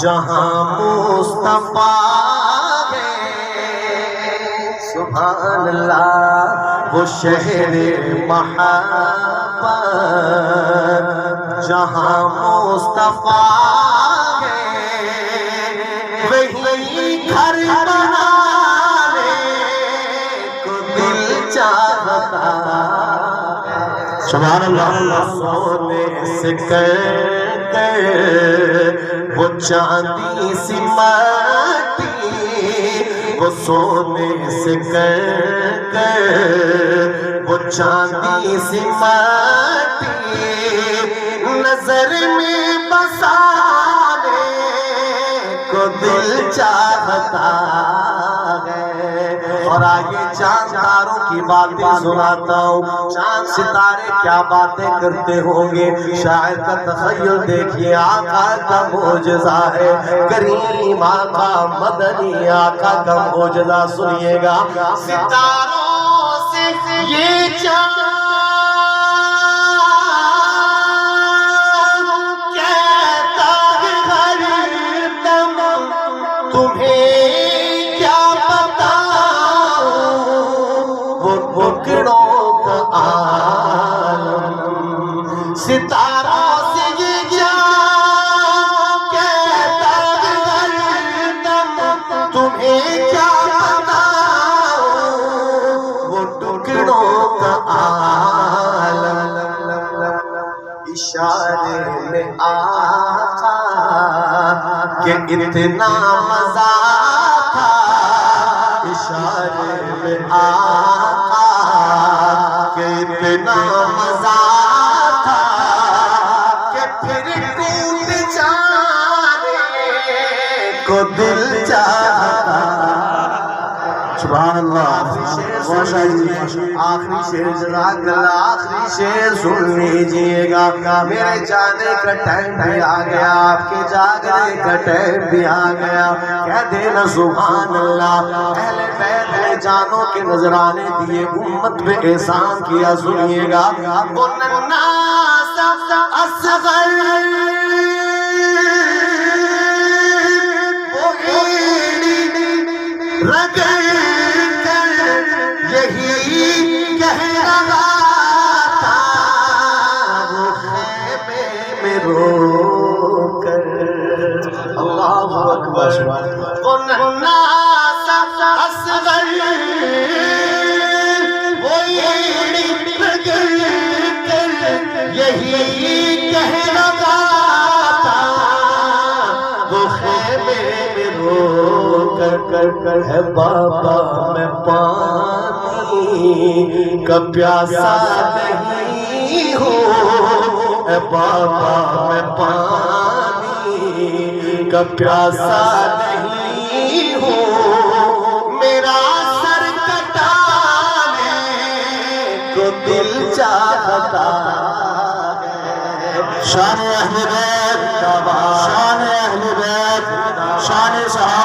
جہاں مصطفیٰ ہے سبحان اللہ وہ شہر محبت جہاں مصطفیٰ ہے وہی گھر بنانے کو دل چاہتا سبحان اللہ سونے سے وہ چاندی سی مٹی وہ سونے سے وہ چاندی سی مٹی نظر میں بسانے کو دل چاہتا ہے۔ اور آگے چاند تاروں کی باتیں سناتا ہوں، چاند ستارے کیا باتیں کرتے ہوں گے، شاعر کا تخیل دیکھیے۔ آقا کا معجزہ ہے کریم، آقا مدنی آقا کا معجزہ سنیے گا۔ ستاروں سے یہ چاند کہتا ہے ہر دم تمہیں ستاروں سے یہ جان کہتا ہے ہر دم تمہیں کیا بتاؤں وہ ٹکڑوں کا عالم۔ اشارے میں آقا کہ اتنا مزہ تھا، اشارے میں آقا کہ اتنا مزہ کو دل چاہتا۔ سبحان اللہ۔ آخری شعر جزاک اللہ، آخری شعر سن لیجئے گا۔ میرے جانے کا ٹائم بھی آ گیا، آپ کے جاگنے کا ٹائم بھی آ گیا، کہہ دینا سبحان اللہ۔ اہل بیت نے جانوں کے نذرانے دیے، امت پہ احسان کیا، سنیے گا۔ وہ ننھا سا اصغر رگڑ کر یہی کہہ رہا تھا، وہ خیمے میں رو کر۔ اللہ اکبر۔ وہ ننھا سا اصغر وہ ایڑی رگڑ کر یہی کہہ رہا تھا، وہ خیمے میں رو کر ہے بابا میں پانی کا پیاسا نہیں ہوں، اے بابا میں پانی کا پیاسا نہیں ہوں، میرا سر کٹانے کو دل چاہتا ہے۔ شان اہل بیت، شان اہل بیت، شان صحابہ